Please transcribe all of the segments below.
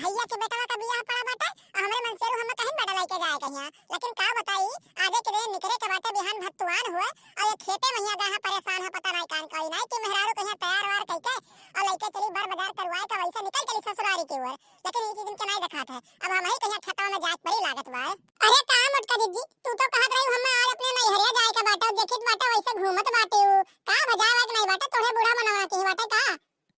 भैया के बेटा का बियाह पड़ा बाटे और हमरे मनसेरू हम कहीं बेटा लेके जाए कहिया। लेकिन का बताई आजे के दिन निकरे के बाटे बिहान भत्तुआन हुए और ये खेते मैया गाहा परेशान है पता नहीं कान कोई नहीं कि मेहरारू कहिया तैयार वार कइके और लेके चली बर बाजार करवाए का वैसे निकल चली ससुरारी के ओर। लेकिन ये दिन के नहीं दिखात है अब हम ही कहिया खेतवा में जात पड़ी लागत बा। अरे का मोटका दीदी तू तो कहत रही हम आज अपने नैहरिया जाए का बाटे देखित बाटे वैसे घूमत बाटे का भजावा के नहीं बाटे तोड़े बूढ़ा बनावा के बाटे का।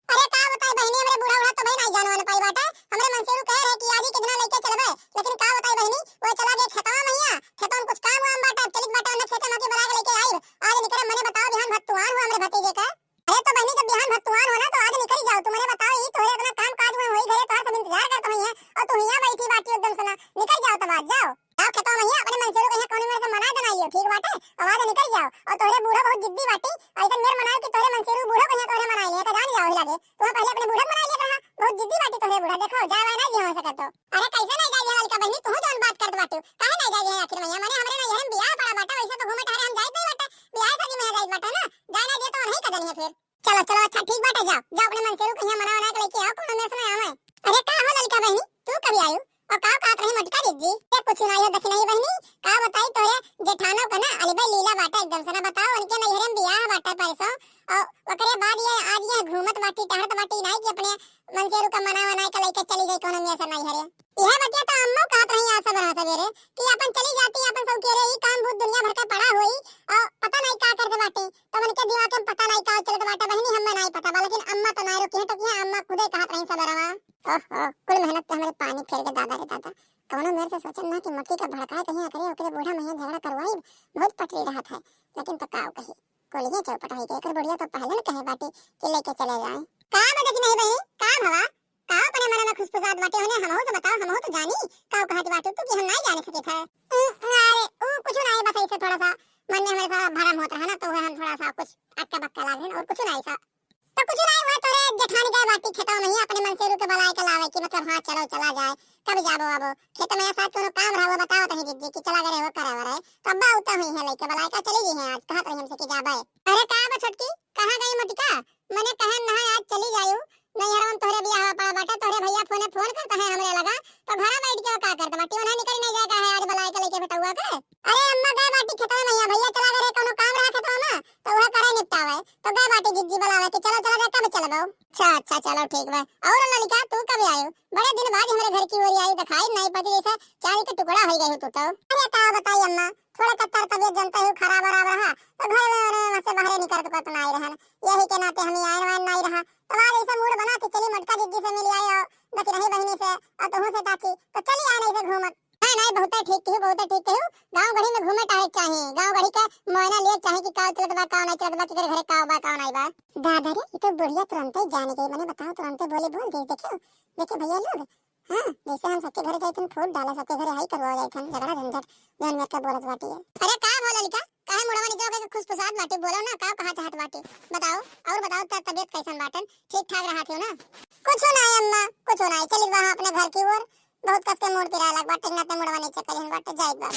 अरे का बताई बहनी हमरे बूढ़ा उड़ा तो भाई नहीं जानवा न पाई बाटे हमरे मनसेरू कह रहे कि आज ही के दिन लेके चलबे। लेकिन का बताई बहनी वो चला गए खेतवा मैया खेतवा में कुछ काम हुआ बाटे चलित बाटे ने खेते में के बला के लेके आई आज निकरे मने बताओ बिहान भत्तुआन हुआ हमरे भतीजे का। अरे तो बहनी जब बिहान भत्तुआन हो ना तो आज निकल जाओ तू मने बताओ ई तोरे इतना काम काज में होई घरे तोहर सब इंतजार करत हई है और तू यहां बैठी बाटी एकदम सना निकल जाओ तब आज जाओ जाओ खेतवा मैया अपने मनसेरू कहिया कोने में से मना देनाइयो ठीक बाटे आवाज निकल जाओ और तोरे बूढ़ा बहुत जिद्दी बाटी ऐसा मेर मनाओ कि तोरे मनसेरू बूढ़ा कहिया तोरे मनाई ले तो जान जाओ ही लागे तू पहले अपने बूढ़ा मना लिया रहा बहुत जिद्दी बाटी तोरे बूढ़ा देखो जावे ना जी हो सकत तो। अरे कैसे नहीं जाई ललका बहनी तू जोन बात करत बाटू काहे नहीं जाई आखिर मैया माने हमरे ना यहन बियाह पड़ा बाटा वैसे तो घूमे टहरे हम जाई नहीं बाटा बियाह शादी में जाई बाटा ना जाना दे तो नहीं कदनी है फिर चलो चलो अच्छा ठीक बाटा जाओ जाओ अपने मनसेरू कहिया मना के लेके आओ कौन में सुना आवे। अरे का हो ललका बहनी तू कभी आयु और का काट रही मटका दीदी ये कुछ नहीं है देख नहीं बहनी का बताई तोरे जेठानो का ना अली भाई लीला बाटा एकदम से ना बताओ उनके नैहरे में बियाह बाटा परसों और ओकरे बाद ये आज ये घूमत बाटी टहरत बाटी नहीं कि अपने मनसेरू का मना वना के लेके चली गई कोनो में से नैहरे यह बतिया तो अम्मा कहत रही आशा बना सवेरे कि अपन चली जाती अपन सब के रे ई काम भूत दुनिया भर का पड़ा होई और पता नहीं का करते बाटी तो मन के दिमाग में पता नहीं का चलत बाटा बहनी हमें नहीं पता लेकिन अम्मा तो नहीं रुकी तो कि अम्मा खुदे कहत रही सबरवा ओहो कुल मेहनत पे हमारे पानी फेर के दादा रे दादा कौनो मेरे से सोचन ना कि मक्की का भड़का कहीं करे ओकरे बूढ़ा मैया झगड़ा करवाई बहुत पटरी रहा था लेकिन तो काओ कही कोलिए चौपट होई के एकर बुढ़िया तो पहले न कहे बाटी कि लेके चले जाए का बदक नहीं बहनी काम हवा का अपने मन में खुशफुसाद बाटे होने हमहु से बताओ हमहु तो जानी का कहत बाटे तू कि हम नहीं जाने सके थे। अरे ओ कुछ नहीं बस ऐसे थोड़ा सा मन में हमारे सारा भरम होता है ना तो हम थोड़ा सा कुछ अक्का बक्का लागे और कुछ नहीं सा तो कुछ नहीं हुआ तोरे जेठानी का बाटी खेतों में ही अपने मनसेरू के बलाए के लावे कि मतलब हां चलो चला जाए कब जाबो आबो खेत में साथ कोनो काम रहा वो बताओ तो जिद्दी कि चला करे वो करे रे कब उता हुई है लेके बलाए का चली गई है आज कहत रही हमसे कि जाबे। अरे का बा छोटकी कहां गई मोटिका मने कहे ना आज चली जायू नहीं हम तोरे बियाह पा बाटा तोरे भैया फोन करता है हमरे लगा तो घर बैठ के का करता बाटी उन्हें निकल नहीं जाएगा है आज बलाए के लेके बेटा हुआ के। अरे अम्मा गए बाटी खेत में भैया चला करे कोनो काम रहा खेत में तो वह करे निपटावे तो गए बाटी जिद्दी बलावे कि चलो चलो कब चलबो। अच्छा चलो ठीक बा और ललिका तू कब आयु बड़े दिन बाद हमरे घर की ओर आई दिखाई नहीं पति जैसा चाय का टुकड़ा हो गई तू तो। अरे का बताई अम्मा थोड़ा कत्तर तबीयत जनता है खराब रहा तो घर में से बाहर निकल तो नहीं रहन यही के नाते हम आए वान नहीं रहा तो आज ऐसा मूड बना के चली मटका जिद्दी से मिल आए और बाकी रही बहनी से और तोहू से चाची तो चली आने से घूमत नहीं बहुत ठीक कहू गांव गढ़ी में घूमे टाहे चाहिए गांव गढ़ी का मोयना ले चाहे कि का चलत बा का नहीं चलत बा तेरे घरे का बा का नहीं बा। दादा रे ये तो बुढ़िया तुरंत ही जाने गई मैंने बताओ तुरंत बोले बोल गई देखो भैया लोग हां जैसे हम सबके घरे जाते फूट डाला सबके घरे हाई करवा जाते झगड़ा झंझट जन में का बोलत बाटी है। अरे का बोल ललिका काहे मुड़वा नी जाओगे खुशफुसाद बाटी बोलो ना का कहा चाहत बाटी बताओ और बताओ तबीयत कैसन बाटन ठीक ठाक रहा थे ना। कुछ नहीं अम्मा कुछ नहीं चली वहां अपने घर की ओर बहुत कस के मोड़ पिरा लग बाटे ना ते मुड़वा नी चक्कर हन बाटे जाई बा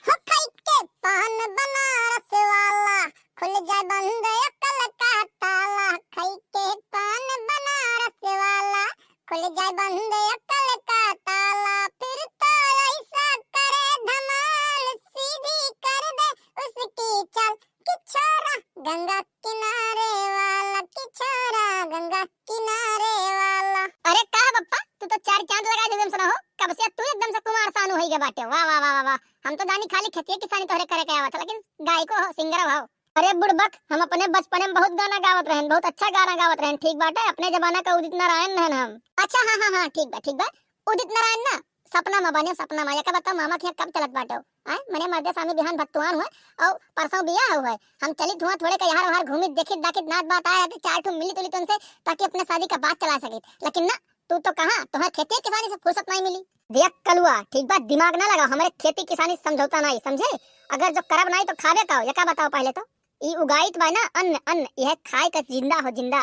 हो खाई के पान बनारस वाला खुल जाए बंद अकल का ताला खाई के पान बनारस वाला खुल जाए बंद अकल का ताला फिर तो ऐसा करे धमाल सीधी कर दे उसकी चाल कि छोरा गंगा किनारे वाला कि छोरा गंगा किनारे वाला। अरे का बप्पा तू तो चार चांद लगा दे एकदम सुना हो कब से तू एकदम से कुमार सानू होई गे बाटे वाह वाह वाह वाह हम तो दानी खाली खेती किसानी तोहरे करे के आवत लेकिन गाय को सिंगर भाव। अरे बुड़बक हम अपने बचपन में बहुत गाना गावत रहन बहुत अच्छा गाना गावत रहन ठीक बाटे अपने जमाना का उदित नारायण रहन हम। अच्छा हां ठीक बा उदित नारायण ना सपना में बने सपना में का बताओ मामा के कब चलत बाटो आए मने मध्य सामी बिहान भत्तुआन हुए और परसों बियाह हुए हम चली धुआं थोड़े का यार वहां घूमित देखित दाकित नात बात आया तो चार ठो मिली तुली तुमसे ताकि अपने शादी का बात चला सके लेकिन ना तू तो कहां तुम्हें खेती किसानी से फुर्सत नहीं मिली। देख कलुआ ठीक बात दिमाग ना लगा हमारे खेती किसानी समझौता नहीं समझे अगर जो करब नहीं तो खावे का या का बताओ पहले तो ई उगाइत बा ना अन्न यह खाए का जिंदा हो जिंदा।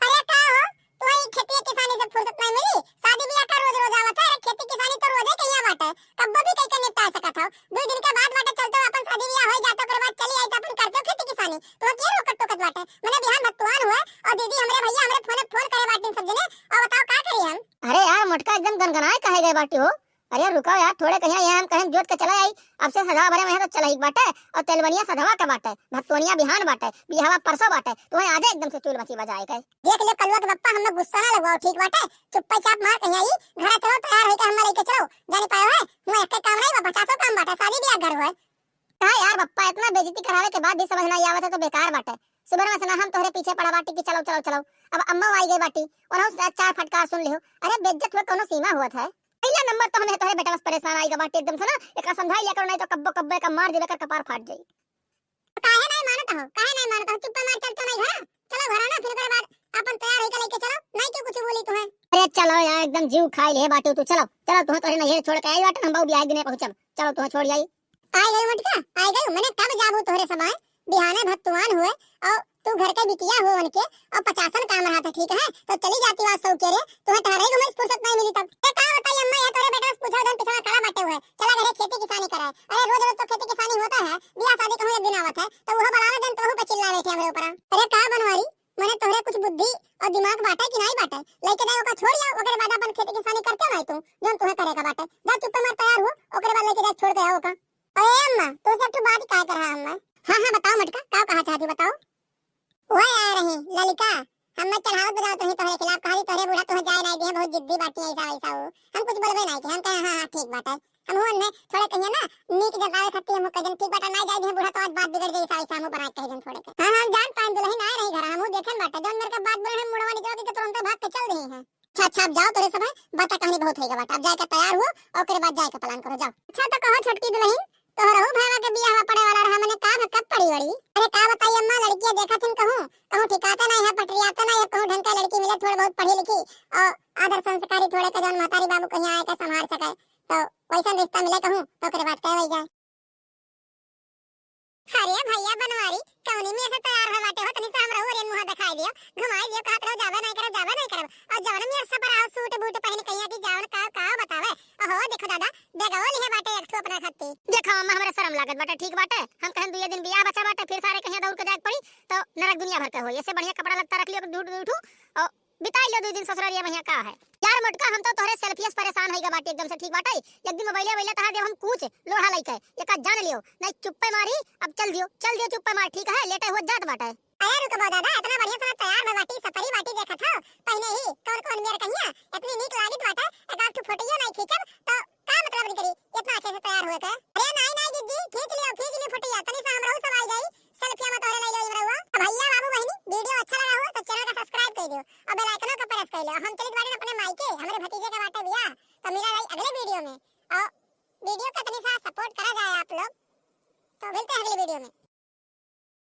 अरे का हो तुम्हें खेती किसानी से फुर्सत नहीं मिली शादी ब्याह का रोज आवत है खेती किसानी तो रोज ही कहिया बाटे कब भी कहीं निपटा सकत हो 2 दिन के बाद बाटे चलते अपन शादी ब्याह हो जातो ओकर बाद चली आई तो अपन करते खेती किसानी तो के रोकट टोकत बाटे मैंने बिहान भत्तुआन हुआ और दीदी हमरे भैया हमरे फोन करे बाटे सब जने और बताओ का करी हम। अरे यार मोटका एकदम गनगनाए कहे गए बाटी हो। अरे रुको यार थोड़े कहिया यहाँ हम कहें जोत के चला आई। अब से सधा भरे में तो चला ही बाटे और तेलवनिया सधवा के बाटे, भतोनिया बिहान बाटे, बिहावा परसों बाटे। तुम्हें आजे एकदम से चूल मची बजाए गए। देख ले कलवा के बप्पा, हम लोग गुस्सा ना लगवाओ ठीक बाटे। चुपचाप मार कहिया ई घर चलो, तैयार होके हम लेके चलो। जाने पायो है मैं एक काम नहीं बा, 50 काम बाटे, शादी ब्याह घर होए। कहा यार बप्पा इतना बेइज्जती करावे के बाद भी समझ ना आवत है तो बेकार बाटे। सुबह में सना हम तोहरे पीछे पड़ा बाटी कि चलो चलो चलो। अब अम्मा आई गई बाटी और हम चार फटकार सुन लियो। अरे बेइज्जत हुए कोनो सीमा हुआ था। पहला नंबर तो हमें तोहरे बेटा बस परेशान आई गई बाटी एकदम से ना। एकरा समझाई लिया करो नहीं तो कब्बो कब्बे का मार देबे कर कपार फाट जाई। काहे नहीं मानत हो, काहे नहीं मानत हो? चुप मार चल तो नहीं घर चलो घर ना, फिर ओकरे बाद अपन तैयार होके लेके चलो। नहीं क्यों कुछ बोली तुम्हें? अरे चलो यार एकदम जीव खाई ले बाटी तू। चलो चलो तुम्हें तोहरे नहीं छोड़ के आई बाटी, हम बहु ब्याह दिने पहुंचब। चलो तुम्हें छोड़ आई। आई गई मटका, आई गई। मैंने कब जाबू तोहरे समय बिहाने भत्तुआन हुए और तू घर के बिटिया हो उनके और 50 काम रहा था ठीक है तो चली जाती बात सौ के रे। तुम्हें ठहरे घुमे फुर्सत नहीं मिली तब। ए का बताई अम्मा, या तोरे बेटा से पूछो उधर पिछड़ा खड़ा बैठे हुए चला घरे खेती किसानी कराए। अरे रोज रोज तो खेती किसानी होता है, बियाह शादी कहूं एक दिन आवत है तो वो बनावे दिन तो वो पे चिल्ला बैठे हमरे ऊपर। अरे का बनवारी, मैंने तोहरे कुछ बुद्धि और दिमाग बाटे कि नहीं बाटे? लेके जाए ओका छोड़ आओ, ओकरे बाद अपन खेती किसानी करते नहीं तू जोन तुम्हें करे का बाटे। जा चुप मार तैयार हो, ओकरे बाद लेके जा छोड़ के आओ ओका। अरे अम्मा तू सब तो बात काय कर रहा अम्मा? हां हां बताओ मटका, का कहा चाहती बताओ। ओए आ रही ललिका, हम मैं चढ़ावत बजाओ तुम्हें तोहरे खिलाफ कहा तोहरे बूढ़ा तुम्हें जाए नहीं दिए, बहुत जिद्दी बाटी ऐसा वैसा हो। हम कुछ बोलबे नहीं कि हम कहे हां हां ठीक बात है। हम हुन ने थोड़े कहिए ना नीक जगावे खाती हम कजन ठीक बात नहीं जाए दिए बूढ़ा तो आज बात बिगड़ जाई ऐसा वैसा हम बनाए कहे जन थोड़े के। हां हां जान पाए दुल्हन आ रही घर, हम देखन बाटे जौन मेरे का बात बोले हम मुड़वा निकल के तुरंत भाग के चल रही है। अच्छा अच्छा अब जाओ तोरे समय बात कहानी बहुत होएगा बात। अब जाए के तैयार हो और ओकरे बाद जाए के प्लान करो जाओ। अच्छा तो कहो छोटकी दुल्हन तोहरा हो भावा के बियाह पड़े वाला रहा, मैंने का कब पड़ी बड़ी? अरे का बताई अम्मा, लड़कियां देखा थी कहूं कहूं ठिकाता नहीं है, पटरियाता नहीं है, कहूं ढंग का लड़की मिले थोड़ी बहुत पढ़ी लिखी और आदर संस्कारी थोड़े के जौन महतारी बाबू कहीं आए के संभाल सके तो वैसा रिश्ता मिले कहूं तो ओकरे बाद कह जाए। अरे भैया बनवारी कौनी में ऐसे तैयार हो बाटे हो तनी से हमरा ओरे मुंह दिखाई दियो, घुमाई दियो, कहत रहो जाबे नहीं करब और जवन में सब पर आओ सूट बूट पहन कहिया कि जावन का बतावे। ओहो देखो दादा बेगवा लिहे बाटे एक ठो अपना खत्ती। देखो अम्मा हमरा शर्म लागत बाटे ठीक बाटे। हम कहन दुए दिन बियाह बचा बाटे फिर सारे कहिया दौड़ के जाए पड़ी तो नरक दुनिया भर के होई। ऐसे बढ़िया कपड़ा लगता रख लियो ढूंढ उठू और बिताई लो 2 दिन ससुरालिया में। का है यार मटका, हम तो तोहरे सेल्फियस परेशान होइगा बाटे एकदम से ठीक बाटे। एक दिन मोबाइल बैला तहा देव हम कूच लोढ़ा लइके एका जान लियो नहीं चुप्पे मारी। अब चल दियो चुप्पे मार ठीक है, लेटे हो जात बाटे। अरे रुको दादा इतना बढ़िया से तैयार हो बाटी सफरी बाटी देखा था पहले ही कौन कौन मेरे कहिया इतनी नीक लागित बाटे। एक आठ फोटोयो नहीं खींचब तो का मतलब निकली इतना अच्छे से तैयार हुए के? अरे नहीं जीजी खींच लियो फोटोया तनी से हमरो सब आई जाई सेल्फिया में तोहरे ले लो इमरवा। भैया बाबू बहनी वीडियो अच्छा लगा हो तो चैनल का सब्सक्राइब कर दियो और बेल आइकन को प्रेस कर लो। हम चलित बाटे अपने मायके हमारे भतीजे का बाटे बियाह तो मिला रही अगले वीडियो में। और वीडियो का तनी सा सपोर्ट करा जाए आप लोग तो मिलते हैं अगले वीडियो में।